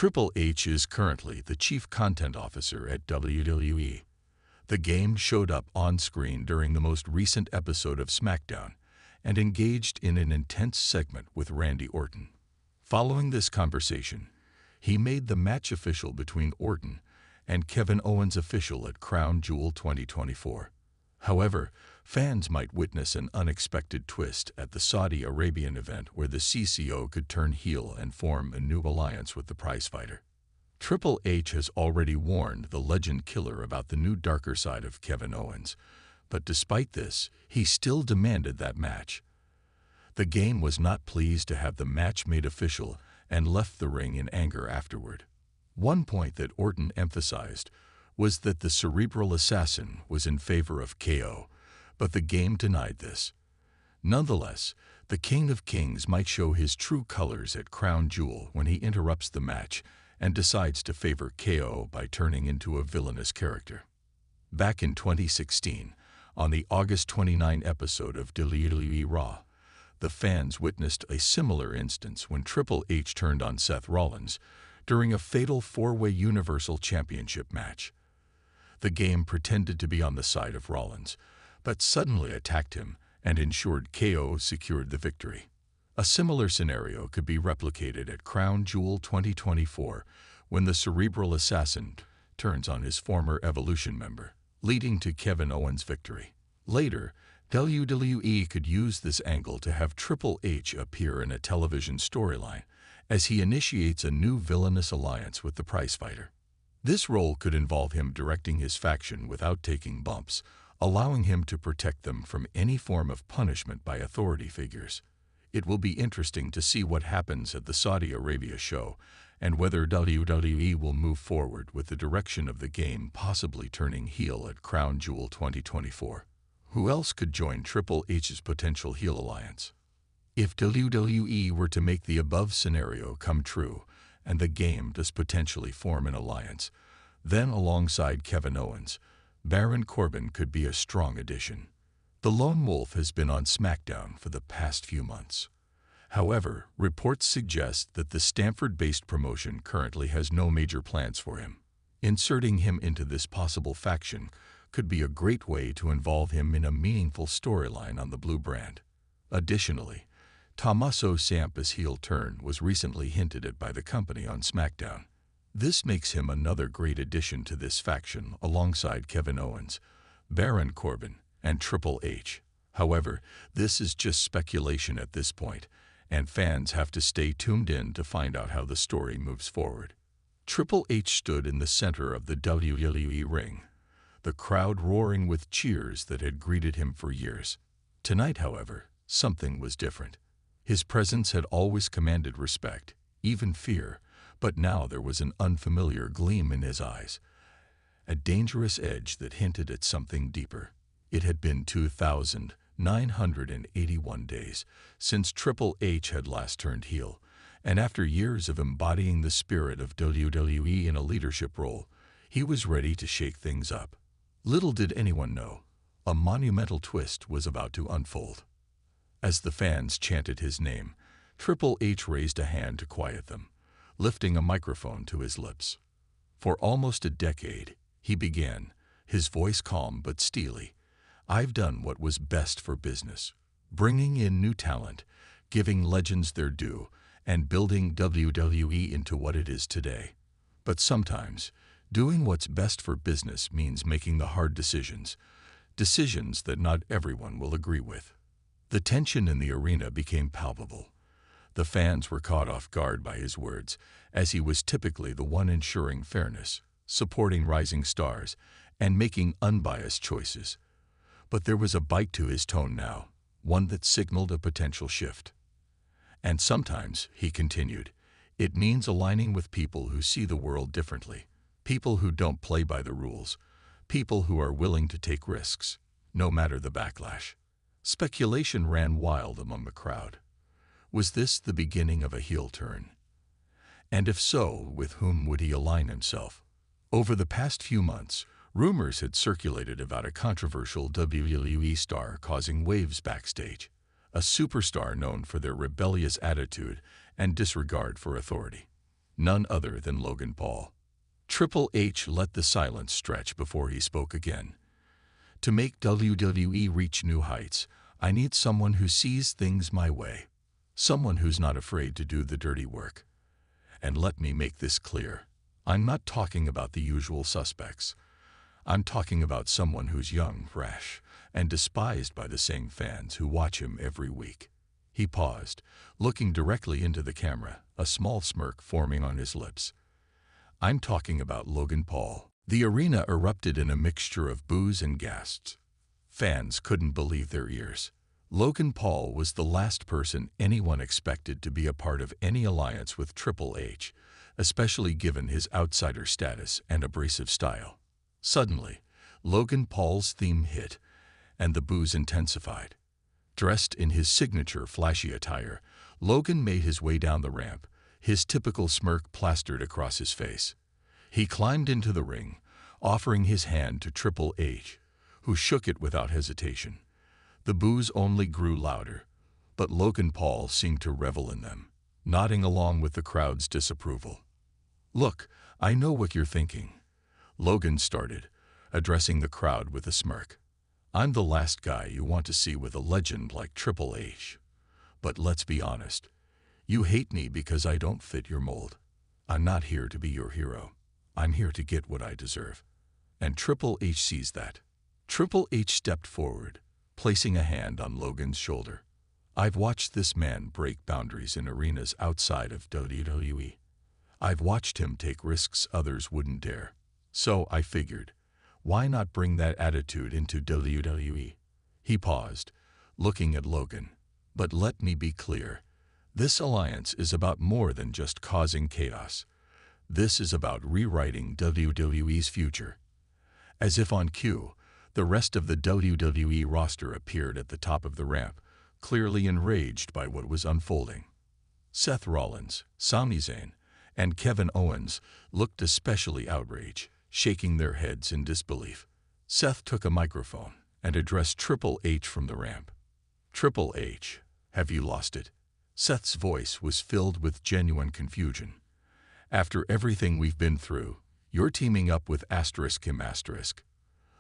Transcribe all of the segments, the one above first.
Triple H is currently the Chief Content Officer at WWE. The game showed up on screen during the most recent episode of SmackDown and engaged in an intense segment with Randy Orton. Following this conversation, he made the match official between Orton and Kevin Owens official at Crown Jewel 2024. However, fans might witness an unexpected twist at the Saudi Arabian event where the CCO could turn heel and form a new alliance with the prizefighter. Triple H has already warned the Legend Killer about the new darker side of Kevin Owens, but despite this, he still demanded that match. The game was not pleased to have the match made official and left the ring in anger afterward. One point that Orton emphasized was that the cerebral assassin was in favor of KO, but the game denied this. Nonetheless, the King of Kings might show his true colors at Crown Jewel when he interrupts the match and decides to favor KO by turning into a villainous character. Back in 2016, on the August 29 episode of WWE Raw, the fans witnessed a similar instance when Triple H turned on Seth Rollins during a fatal four-way Universal Championship match. The game pretended to be on the side of Rollins, but suddenly attacked him and ensured KO secured the victory. A similar scenario could be replicated at Crown Jewel 2024 when the cerebral assassin turns on his former Evolution member, leading to Kevin Owens' victory. Later, WWE could use this angle to have Triple H appear in a television storyline as he initiates a new villainous alliance with the prizefighter. This role could involve him directing his faction without taking bumps, allowing him to protect them from any form of punishment by authority figures. It will be interesting to see what happens at the Saudi Arabia show and whether WWE will move forward with the direction of the game possibly turning heel at Crown Jewel 2024. Who else could join Triple H's potential heel alliance? If WWE were to make the above scenario come true, and the game does potentially form an alliance, then alongside Kevin Owens, Baron Corbin could be a strong addition. The Lone Wolf has been on SmackDown for the past few months. However, reports suggest that the Stamford-based promotion currently has no major plans for him. Inserting him into this possible faction could be a great way to involve him in a meaningful storyline on the Blue brand. Additionally, Tommaso Ciampa's heel turn was recently hinted at by the company on SmackDown. This makes him another great addition to this faction alongside Kevin Owens, Baron Corbin, and Triple H. However, this is just speculation at this point, and fans have to stay tuned in to find out how the story moves forward. Triple H stood in the center of the WWE ring, the crowd roaring with cheers that had greeted him for years. Tonight, however, something was different. His presence had always commanded respect, even fear, but now there was an unfamiliar gleam in his eyes, a dangerous edge that hinted at something deeper. It had been 2,981 days since Triple H had last turned heel, and after years of embodying the spirit of WWE in a leadership role, he was ready to shake things up. Little did anyone know, a monumental twist was about to unfold. As the fans chanted his name, Triple H raised a hand to quiet them, lifting a microphone to his lips. For almost a decade, he began, his voice calm but steely. "I've done what was best for business, bringing in new talent, giving legends their due, and building WWE into what it is today. But sometimes, doing what's best for business means making the hard decisions that not everyone will agree with." The tension in the arena became palpable. The fans were caught off guard by his words, as he was typically the one ensuring fairness, supporting rising stars, and making unbiased choices. But there was a bite to his tone now, one that signaled a potential shift. "And sometimes," he continued, "it means aligning with people who see the world differently, people who don't play by the rules, people who are willing to take risks, no matter the backlash." Speculation ran wild among the crowd. Was this the beginning of a heel turn? And if so, with whom would he align himself? Over the past few months, rumors had circulated about a controversial WWE star causing waves backstage, a superstar known for their rebellious attitude and disregard for authority. none other than Logan Paul. Triple H let the silence stretch before he spoke again. To make WWE reach new heights, I need someone who sees things my way. Someone who's not afraid to do the dirty work. And let me make this clear. I'm not talking about the usual suspects. I'm talking about someone who's young, rash, and despised by the same fans who watch him every week. He paused, looking directly into the camera, a small smirk forming on his lips. I'm talking about Logan Paul. The arena erupted in a mixture of boos and gasps. Fans couldn't believe their ears. Logan Paul was the last person anyone expected to be a part of any alliance with Triple H, especially given his outsider status and abrasive style. Suddenly, Logan Paul's theme hit, and the boos intensified. Dressed in his signature flashy attire, Logan made his way down the ramp, his typical smirk plastered across his face. He climbed into the ring, offering his hand to Triple H, who shook it without hesitation. The boos only grew louder, but Logan Paul seemed to revel in them, nodding along with the crowd's disapproval. "Look, I know what you're thinking," Logan started, addressing the crowd with a smirk. "I'm the last guy you want to see with a legend like Triple H. But let's be honest, you hate me because I don't fit your mold. I'm not here to be your hero. I'm here to get what I deserve." And Triple H sees that. Triple H stepped forward, placing a hand on Logan's shoulder. "I've watched this man break boundaries in arenas outside of WWE. I've watched him take risks others wouldn't dare. So I figured, why not bring that attitude into WWE?" He paused, looking at Logan. "But let me be clear. This alliance is about more than just causing chaos. This is about rewriting WWE's future." As if on cue, the rest of the WWE roster appeared at the top of the ramp, clearly enraged by what was unfolding. Seth Rollins, Sami Zayn, and Kevin Owens looked especially outraged, shaking their heads in disbelief. Seth took a microphone and addressed Triple H from the ramp. "Triple H, have you lost it?" Seth's voice was filled with genuine confusion. "After everything we've been through, you're teaming up with *him*.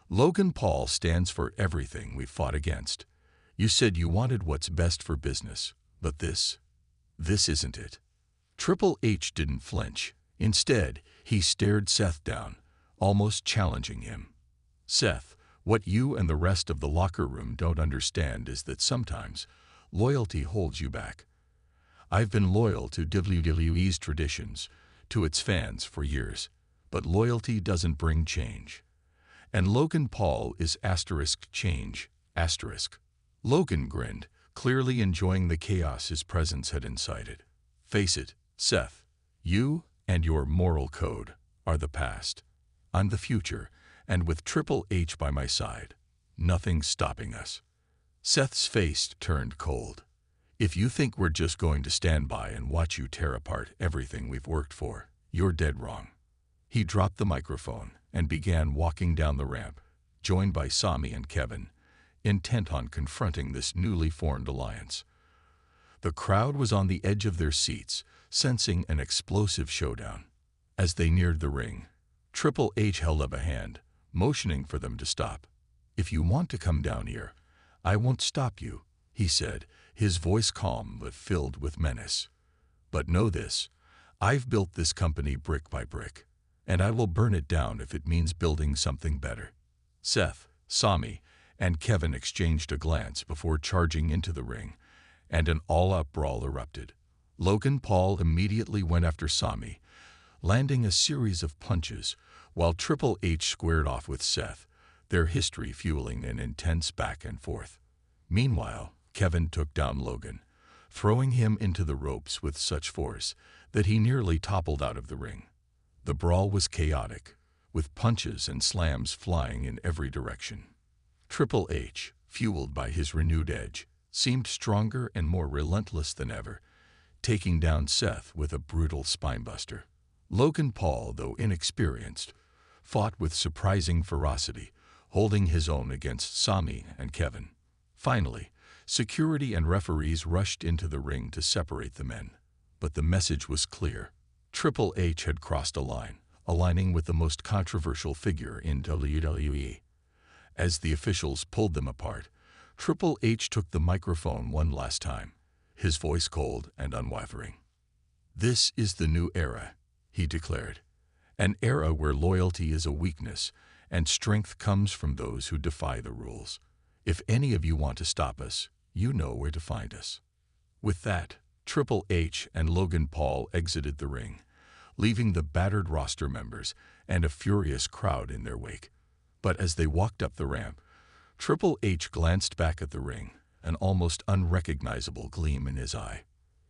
Logan Paul stands for everything we've fought against. You said you wanted what's best for business, but this isn't it." Triple H didn't flinch. Instead, he stared Seth down, almost challenging him. "Seth, what you and the rest of the locker room don't understand is that sometimes loyalty holds you back. I've been loyal to WWE's traditions, to its fans for years, but loyalty doesn't bring change. And Logan Paul is *change*. Logan grinned, clearly enjoying the chaos his presence had incited. "Face it, Seth, you and your moral code are the past. I'm the future, and with Triple H by my side, nothing's stopping us." Seth's face turned cold. "If you think we're just going to stand by and watch you tear apart everything we've worked for, you're dead wrong." He dropped the microphone and began walking down the ramp, joined by Sami and Kevin, intent on confronting this newly formed alliance. The crowd was on the edge of their seats, sensing an explosive showdown. As they neared the ring, Triple H held up a hand, motioning for them to stop. "If you want to come down here, I won't stop you," he said, his voice calm but filled with menace. "But know this, I've built this company brick by brick, and I will burn it down if it means building something better." Seth, Sami, and Kevin exchanged a glance before charging into the ring, and an all-out brawl erupted. Logan Paul immediately went after Sami, landing a series of punches, while Triple H squared off with Seth, their history fueling an intense back and forth. Meanwhile, Kevin took down Logan, throwing him into the ropes with such force that he nearly toppled out of the ring. The brawl was chaotic, with punches and slams flying in every direction. Triple H, fueled by his renewed edge, seemed stronger and more relentless than ever, taking down Seth with a brutal spinebuster. Logan Paul, though inexperienced, fought with surprising ferocity, holding his own against Sami and Kevin. Finally, security and referees rushed into the ring to separate the men. But the message was clear. Triple H had crossed a line, aligning with the most controversial figure in WWE. As the officials pulled them apart, Triple H took the microphone one last time, his voice cold and unwavering. "This is the new era," he declared. "An era where loyalty is a weakness and strength comes from those who defy the rules. If any of you want to stop us, you know where to find us." With that, Triple H and Logan Paul exited the ring, leaving the battered roster members and a furious crowd in their wake. But as they walked up the ramp, Triple H glanced back at the ring, an almost unrecognizable gleam in his eye.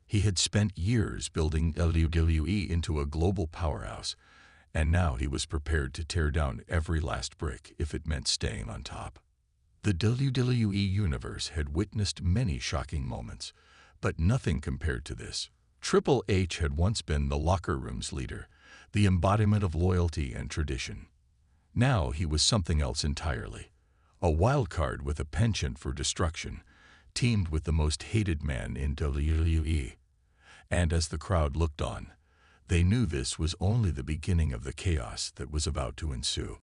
He had spent years building WWE into a global powerhouse, and now he was prepared to tear down every last brick if it meant staying on top. The WWE Universe had witnessed many shocking moments, but nothing compared to this. Triple H had once been the locker room's leader, the embodiment of loyalty and tradition. Now he was something else entirely, a wild card with a penchant for destruction, teamed with the most hated man in WWE. And as the crowd looked on, they knew this was only the beginning of the chaos that was about to ensue.